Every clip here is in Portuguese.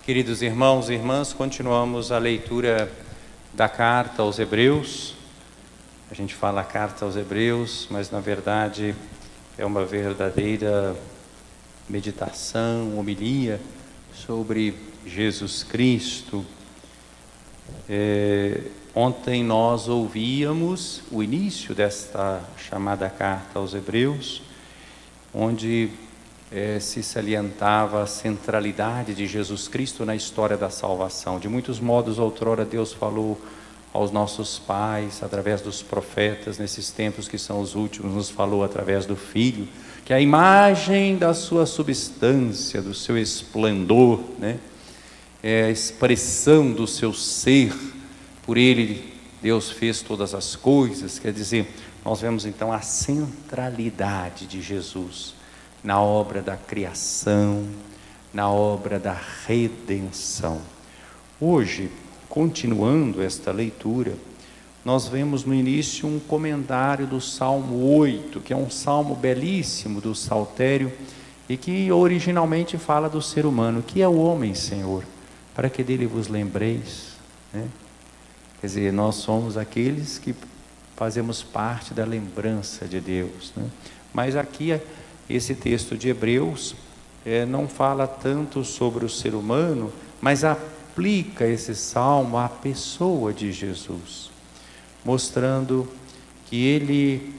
Queridos irmãos e irmãs, continuamos a leitura da carta aos Hebreus. A gente fala carta aos Hebreus, mas na verdade é uma verdadeira meditação, homilia sobre Jesus Cristo. Ontem nós ouvíamos o início desta chamada carta aos Hebreus, onde se salientava a centralidade de Jesus Cristo na história da salvação. De muitos modos, outrora, Deus falou aos nossos pais, através dos profetas, nesses tempos que são os últimos, nos falou através do Filho, que a imagem da sua substância, do seu esplendor, é a expressão do seu ser. Por ele, Deus fez todas as coisas. Quer dizer, nós vemos então a centralidade de Jesus na obra da criação, na obra da redenção. Hoje, continuando esta leitura, nós vemos no início um comentário do Salmo 8, que é um salmo belíssimo do Saltério, e que originalmente fala do ser humano. Que é o homem, Senhor, para que dele vos lembreis? Quer dizer, nós somos aqueles que fazemos parte da lembrança de Deus. Mas aqui, esse texto de Hebreus não fala tanto sobre o ser humano, mas aplica esse salmo à pessoa de Jesus, mostrando que ele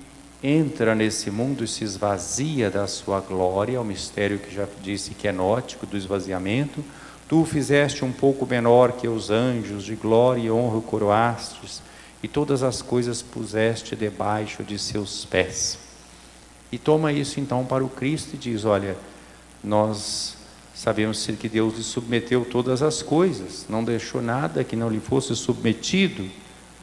entra nesse mundo e se esvazia da sua glória, o mistério que já disse que é gnóstico, do esvaziamento. Tu o fizeste um pouco menor que os anjos, de glória e honra o coroastes, e todas as coisas puseste debaixo de seus pés. E toma isso então para o Cristo e diz: olha, nós sabemos que Deus lhe submeteu todas as coisas, não deixou nada que não lhe fosse submetido,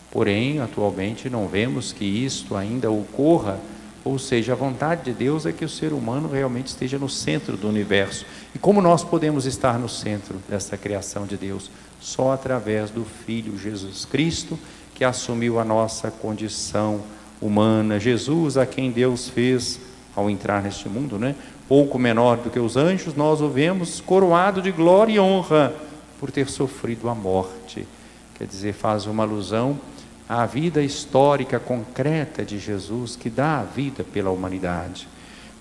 porém atualmente não vemos que isto ainda ocorra. Ou seja, a vontade de Deus é que o ser humano realmente esteja no centro do universo. E como nós podemos estar no centro dessa criação de Deus? Só através do Filho Jesus Cristo, que assumiu a nossa condição humana. Jesus, a quem Deus fez ao entrar neste mundo, pouco menor do que os anjos, nós o vemos coroado de glória e honra por ter sofrido a morte. Quer dizer, faz uma alusão à vida histórica concreta de Jesus, que dá a vida pela humanidade.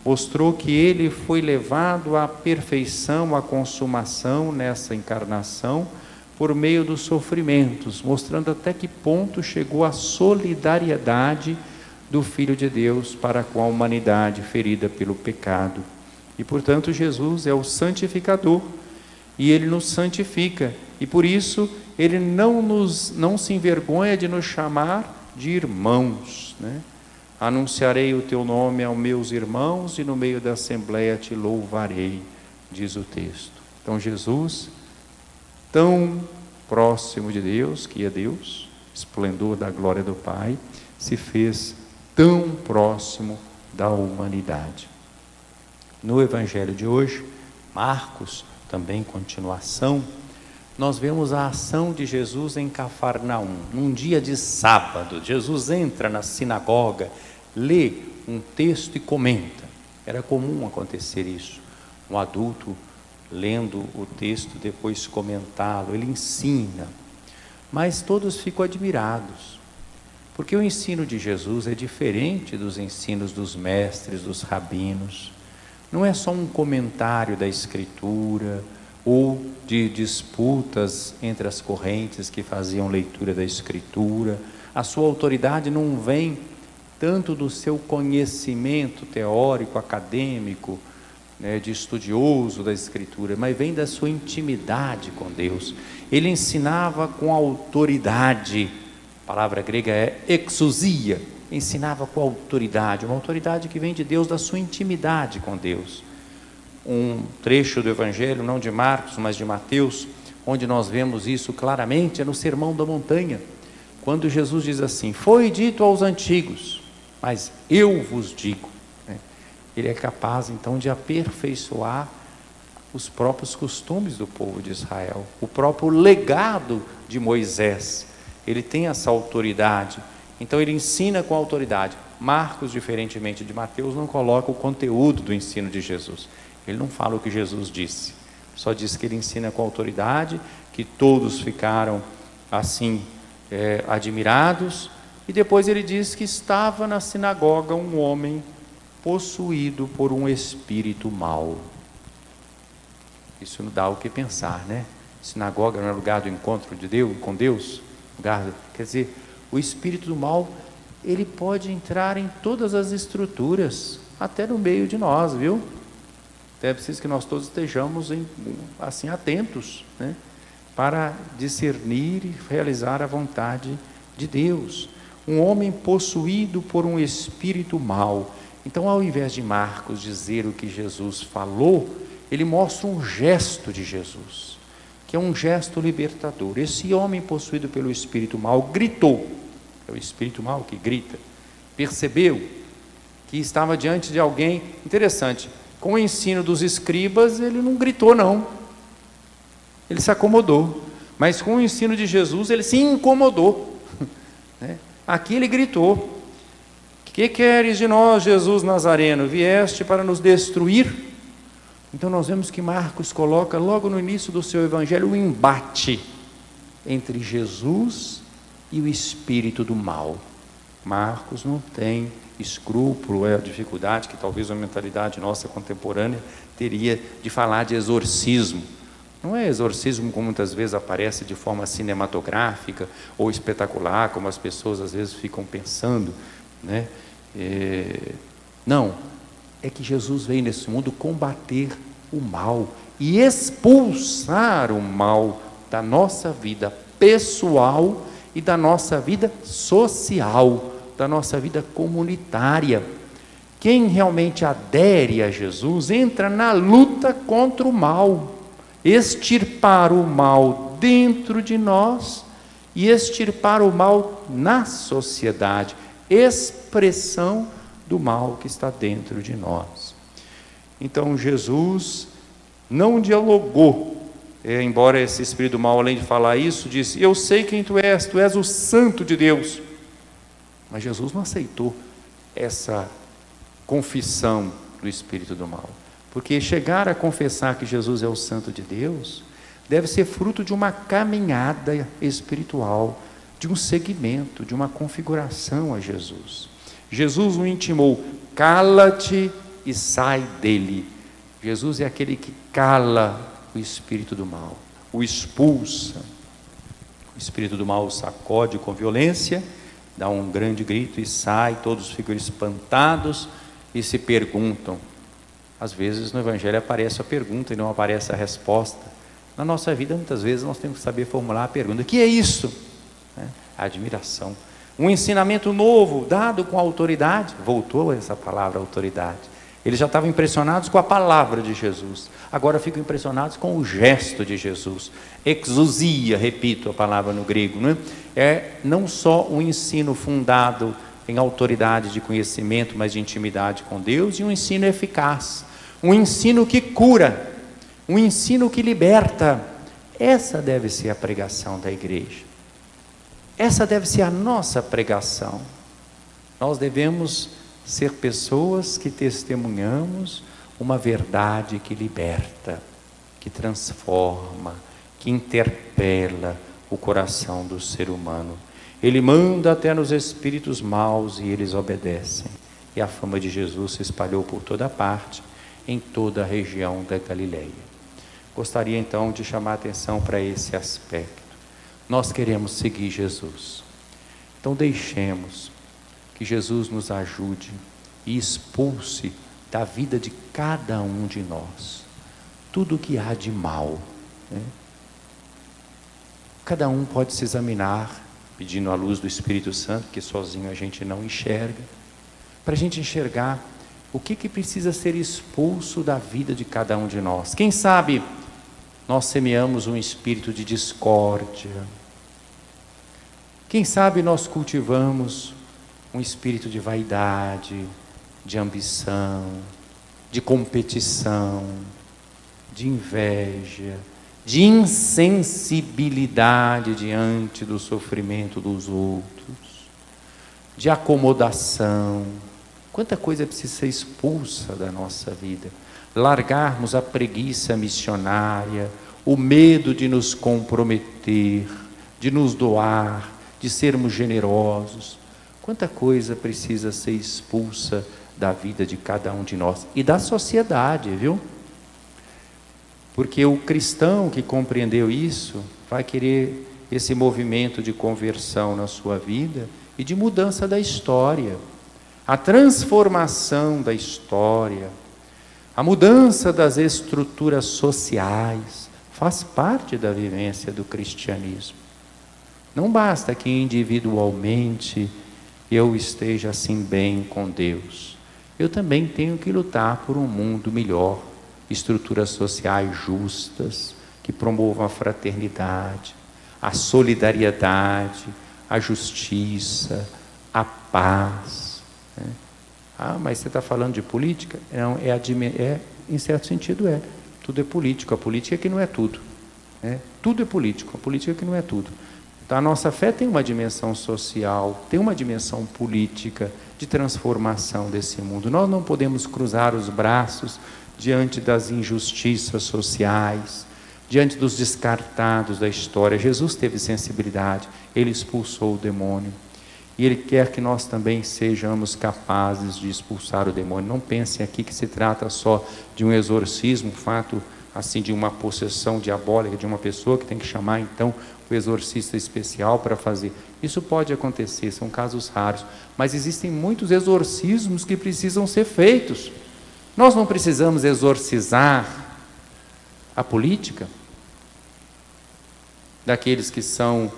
Mostrou que ele foi levado à perfeição, à consumação nessa encarnação, por meio dos sofrimentos, mostrando até que ponto chegou a solidariedade do Filho de Deus para com a humanidade ferida pelo pecado. E portanto Jesus é o santificador, e ele nos santifica, e por isso ele não se envergonha de nos chamar de irmãos. Anunciarei o teu nome aos meus irmãos, e no meio da assembleia te louvarei, diz o texto. Então Jesus, tão próximo de Deus, que é Deus, esplendor da glória do Pai, se fez tão próximo da humanidade. No Evangelho de hoje, Marcos, também continuação, nós vemos a ação de Jesus em Cafarnaum, num dia de sábado. Jesus entra na sinagoga, lê um texto e comenta. Era comum acontecer isso, um adulto lendo o texto, depois comentá-lo, ele ensina. Mas todos ficam admirados, porque o ensino de Jesus é diferente dos ensinos dos mestres, dos rabinos. Não é só um comentário da Escritura, ou de disputas entre as correntes que faziam leitura da Escritura. A sua autoridade não vem tanto do seu conhecimento teórico, acadêmico, de estudioso da Escritura, mas vem da sua intimidade com Deus. Ele ensinava com autoridade. A palavra grega é exousia. Ensinava com autoridade, uma autoridade que vem de Deus, da sua intimidade com Deus. Um trecho do Evangelho, não de Marcos, mas de Mateus, onde nós vemos isso claramente, é no Sermão da Montanha, quando Jesus diz assim: foi dito aos antigos, mas eu vos digo. Ele é capaz então de aperfeiçoar os próprios costumes do povo de Israel, o próprio legado de Moisés. Ele tem essa autoridade, então ele ensina com autoridade. Marcos, diferentemente de Mateus, não coloca o conteúdo do ensino de Jesus. Ele não fala o que Jesus disse, só diz que ele ensina com autoridade, que todos ficaram assim admirados. E depois ele diz que estava na sinagoga um homem possuído por um espírito mau. Isso não dá o que pensar, né? Sinagoga não é lugar do encontro de Deus, com Deus, quer dizer, o espírito do mal, ele pode entrar em todas as estruturas, até no meio de nós, viu? É preciso que nós todos estejamos assim atentos, né? Para discernir e realizar a vontade de Deus. Um homem possuído por um espírito mau. Então, ao invés de Marcos dizer o que Jesus falou, ele mostra um gesto de Jesus, que é um gesto libertador. Esse homem possuído pelo espírito mau gritou, é o espírito mau que grita, percebeu que estava diante de alguém. Interessante, com o ensino dos escribas ele não gritou não, ele se acomodou, mas com o ensino de Jesus ele se incomodou, né? Aqui ele gritou: que queres de nós, Jesus Nazareno? Vieste para nos destruir? Então nós vemos que Marcos coloca logo no início do seu evangelho o embate entre Jesus e o espírito do mal. Marcos não tem escrúpulo, é a dificuldade que talvez a mentalidade nossa contemporânea teria de falar de exorcismo. Não é exorcismo como muitas vezes aparece de forma cinematográfica ou espetacular, como as pessoas às vezes ficam pensando, né? Não, é que Jesus veio nesse mundo combater o mal e expulsar o mal da nossa vida pessoal e da nossa vida social, da nossa vida comunitária. Quem realmente adere a Jesus entra na luta contra o mal, extirpar o mal dentro de nós e extirpar o mal na sociedade, expressão do mal que está dentro de nós. Então Jesus não dialogou, embora esse espírito do mal, além de falar isso, disse: eu sei quem tu és o santo de Deus. Mas Jesus não aceitou essa confissão do espírito do mal, porque chegar a confessar que Jesus é o santo de Deus deve ser fruto de uma caminhada espiritual, de um seguimento, de uma configuração a Jesus. Jesus o intimou: cala-te e sai dele. Jesus é aquele que cala o espírito do mal, o expulsa. O espírito do mal o sacode com violência, dá um grande grito e sai. Todos ficam espantados e se perguntam. Às vezes no evangelho aparece a pergunta e não aparece a resposta. Na nossa vida muitas vezes nós temos que saber formular a pergunta: o que é isso? A admiração. Um ensinamento novo, dado com autoridade. Voltou essa palavra autoridade. Eles já estavam impressionados com a palavra de Jesus, agora ficam impressionados com o gesto de Jesus. Exousia, repito a palavra no grego, não é? É não só um ensino fundado em autoridade de conhecimento, mas de intimidade com Deus, e um ensino eficaz, um ensino que cura, um ensino que liberta. Essa deve ser a pregação da igreja. Essa deve ser a nossa pregação. Nós devemos ser pessoas que testemunhamos uma verdade que liberta, que transforma, que interpela o coração do ser humano. Ele manda até nos espíritos maus e eles obedecem. E a fama de Jesus se espalhou por toda parte, em toda a região da Galileia. Gostaria então de chamar a atenção para esse aspecto. Nós queremos seguir Jesus, então deixemos que Jesus nos ajude e expulse da vida de cada um de nós tudo o que há de mal, né? Cada um pode se examinar, pedindo a luz do Espírito Santo, que sozinho a gente não enxerga, para a gente enxergar o que precisa ser expulso da vida de cada um de nós. Quem sabe nós semeamos um espírito de discórdia. Quem sabe nós cultivamos um espírito de vaidade, de ambição, de competição, de inveja, de insensibilidade diante do sofrimento dos outros, de acomodação. Quanta coisa precisa ser expulsa da nossa vida. largarmos a preguiça missionária, o medo de nos comprometer, de nos doar, de sermos generosos. Quanta coisa precisa ser expulsa da vida de cada um de nós e da sociedade, viu? Porque o cristão que compreendeu isso vai querer esse movimento de conversão na sua vida e de mudança da história, a transformação da história, a mudança das estruturas sociais, faz parte da vivência do cristianismo. Não basta que individualmente eu esteja assim bem com Deus. Eu também tenho que lutar por um mundo melhor, estruturas sociais justas, que promovam a fraternidade, a solidariedade, a justiça, a paz. Ah, mas você está falando de política? Não, em certo sentido é. Tudo é político. A política é que não é tudo. Tudo é político. A política é que não é tudo. Então, a nossa fé tem uma dimensão social, tem uma dimensão política de transformação desse mundo. Nós não podemos cruzar os braços diante das injustiças sociais, diante dos descartados da história. Jesus teve sensibilidade, ele expulsou o demônio. E ele quer que nós também sejamos capazes de expulsar o demônio. Não pensem aqui que se trata só de um exorcismo, um fato assim de uma possessão diabólica de uma pessoa que tem que chamar então o exorcista especial para fazer. Isso pode acontecer, são casos raros, mas existem muitos exorcismos que precisam ser feitos. Nós não precisamos exorcizar a política daqueles que são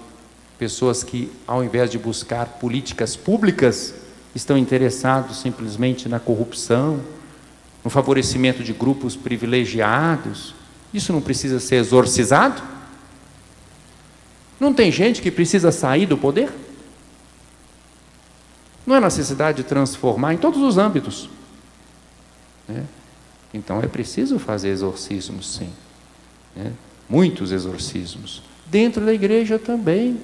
pessoas que, ao invés de buscar políticas públicas, estão interessados simplesmente na corrupção, no favorecimento de grupos privilegiados. Isso não precisa ser exorcizado? Não tem gente que precisa sair do poder? Não é necessidade de transformar em todos os âmbitos, Então é preciso fazer exorcismos, sim, muitos exorcismos, dentro da igreja também.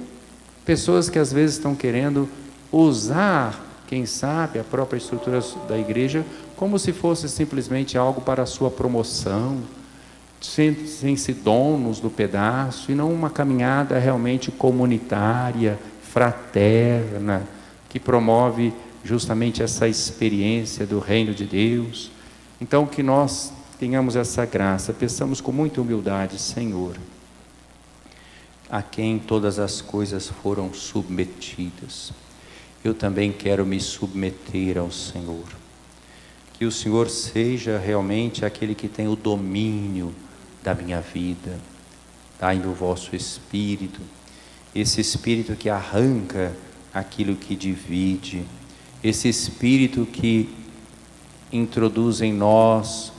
Pessoas que às vezes estão querendo usar, quem sabe, a própria estrutura da igreja como se fosse simplesmente algo para a sua promoção, sem ser donos do pedaço, e não uma caminhada realmente comunitária, fraterna, que promove justamente essa experiência do reino de Deus. Então, que nós tenhamos essa graça, peçamos com muita humildade: Senhor, a quem todas as coisas foram submetidas, eu também quero me submeter ao Senhor. Que o Senhor seja realmente aquele que tem o domínio da minha vida. Dai-me o vosso Espírito, esse Espírito que arranca aquilo que divide, esse Espírito que introduz em nós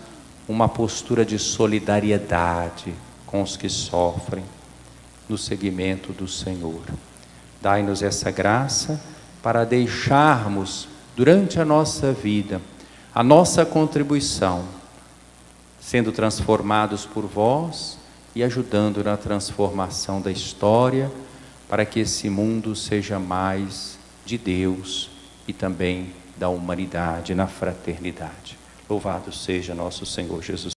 uma postura de solidariedade com os que sofrem, no seguimento do Senhor. Dai-nos essa graça para deixarmos, durante a nossa vida, a nossa contribuição, sendo transformados por vós e ajudando na transformação da história, para que esse mundo seja mais de Deus e também da humanidade, na fraternidade. Louvado seja nosso Senhor Jesus.